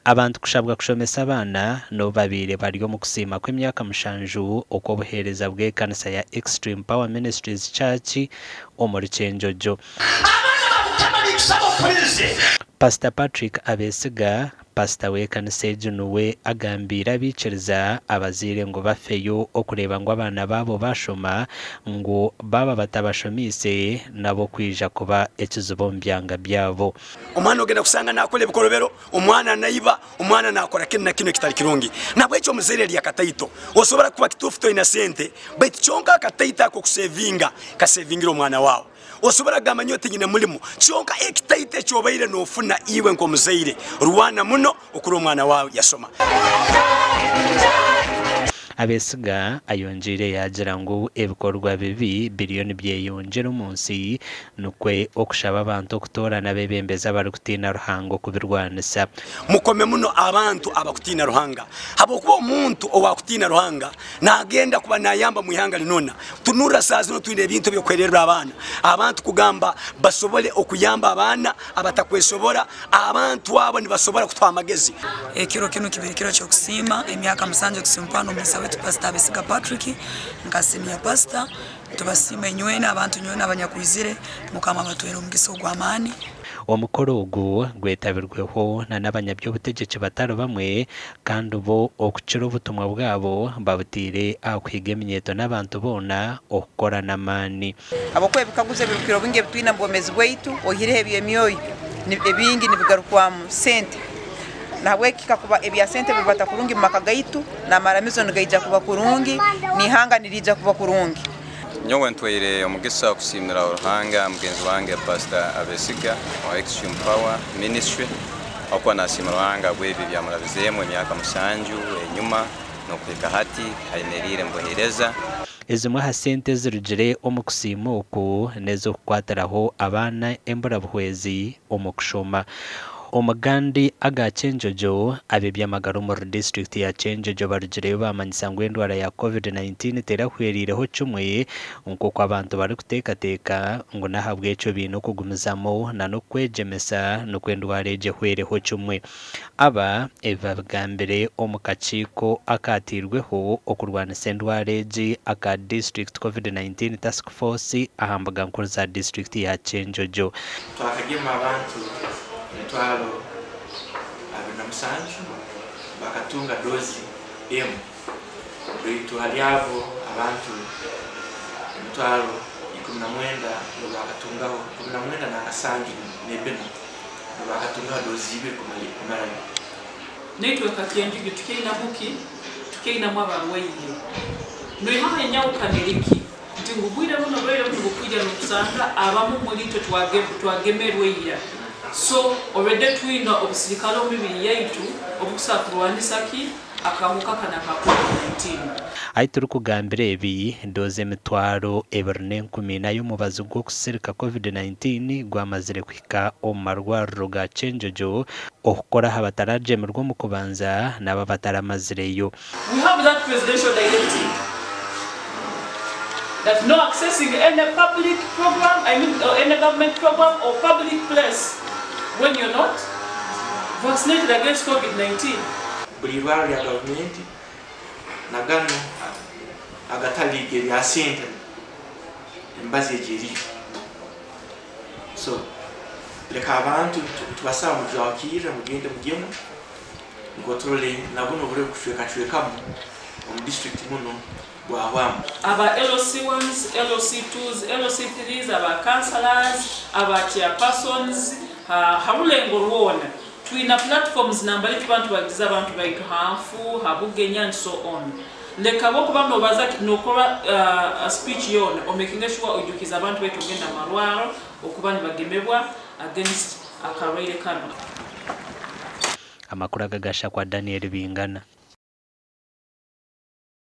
Abantu kushabwa kushomesa abana no babire baryo mu kusima kw'emyaka mushanju uko buhereza bwe kanisa ya Extreme Power Ministries Church omuri Kyenjojo. Pastor Patrick Abesiga Pastor we kanisa nuwe agambira biciriza abazaire ngo bafeyo okureba ngo abana babo bashoma ngo baba batabashomise nabo kwija kuba ekizubo mbyanga byabo. Umwana ogenda kusanga nakole bikorobero, umwana nayiba, umwana nakora kintu kino kitari kirungi. Nabwo icyo muzaire lya katayito osobora kuba kitufu to innocent but chonka katayita ko kusevinga kasevingira umwana wawe. Osobora gamanyote nyine mulimo chonka ekitayite cyobaire nofuna iwe nko muzaire ruwana muno okuri umwana wawe yasoma. Abesiga ayonjire yagira ngo ebikorwa bibi biliyoni byeyongera umunsi nukwe okushaba abantu okutorana bebembeza bari kutina ruhango kubirwanisa. Mukome muno abantu abakutina ruhanga habo kuba umuntu owakutina ruhanga nagenda kuba nayamba mu ihanga linona tunura sazi no twinde ebintu byo kwerera abana abantu kugamba basobole okuyamba abana abatakwesobora abantu abo ni basobora kutwa amagezi. Ekiro kino kibirikiro cyo kusima emyaka musanje kusimpano musawe Pastor Abesiga Patrick nkasimiya pastor tubasima nywena abantu nywena abanyakwizire mukama batwera umugiso gw'amani. Omukoro ogu gwetabirweho n'abanyabyobutegetsi bataro bamwe kandi bo okukira obutumwa bwabo babutire akwiga eminyeto n'abantu bona okukora n'amani. Abokwe bikaguze birukiro binge bitwina mbomezi bwaitu ohirehe byemyoyo ebingi nibigarukwamu sente nawe kikakuba ebya sente bibata kurungi maka gaitu na maramizo ngaija kuba kurungi ni hanga nirija kuba kurungi. Nyowe ntwire omugisa okusimira uruhanga mugenzi wange Pastor Abesiga wa Extreme Power Ministry okwa nasimira uruhanga bwebi byamurabizemo emyaka musanju enyuma nokwika hati hainerire mbohereza ezimwe ha sente zirugire omukusima oku nezo kukwatiraho abana embura buhwezi omukushoma. Omugandi Agacencwire abebyamagaro mu district ya Kyenjojo barugire bamanyisa ngo endwara ya COVID-19 terahwerireho kimwe nk'uko abantu bari kuteekateeka ngo nahabwe icyo bintu kugumizamo na no kwejemesa no kwendwara ejehwereho kimwe. Aba ebabagambire omu kakiiko akatirweho okurwanisa endwara egi aka district COVID-19 task force ahambaga nkuru za district ya Kyenjojo. Twakagema abantu Twalo abina musanju bakatunga dozi emu bwitu haliabo abantu twalo 19 bakatungaho 19 na kasanju nebena bakatunga dozi ibe kumara network Kyenjojo tukina buki tukina mwabarwaye no ihaye nyauka neriki ndingubwira buno bwira kuja n'usanga abamu muri to twagemerwe ya. So already twina obusirikalo mibiri yaitu obukusakurwanisaki akahuka kana ka COVID-19. Aituru kugambire ebi doze emitwaro 210 nayo mubazi gwo kusirika COVID-19 gwamazire kwika omarwarro ga Kyenjojo okukora habatarajemerwa mu kubanza naba bataramazireyo. We have that presidential directive that no accessing any public program, any government program or public place when you're not vaccinated against COVID-19. Buriwari ya government nagano agatalige ya sente mbaze jeri. So leka abantu tubasaba mujwakira mugende mugemo ngotrole nabuno bure kushweka mu district muno wawamu. Aba LOC1s, LOC2s, LOC3s, aba councillors, aba chairpersons, habulengo ruona. Twina platforms nambali tubantu bagiza abantu baitu hafu, habugenya and so on. Leka boko bano bazaki nokora a speech yone omaking sure ojukiza abantu baitu genda marwaro okubani bagemebwa against akarere kano. Amakuru agagasha kwa Daniel Bingana.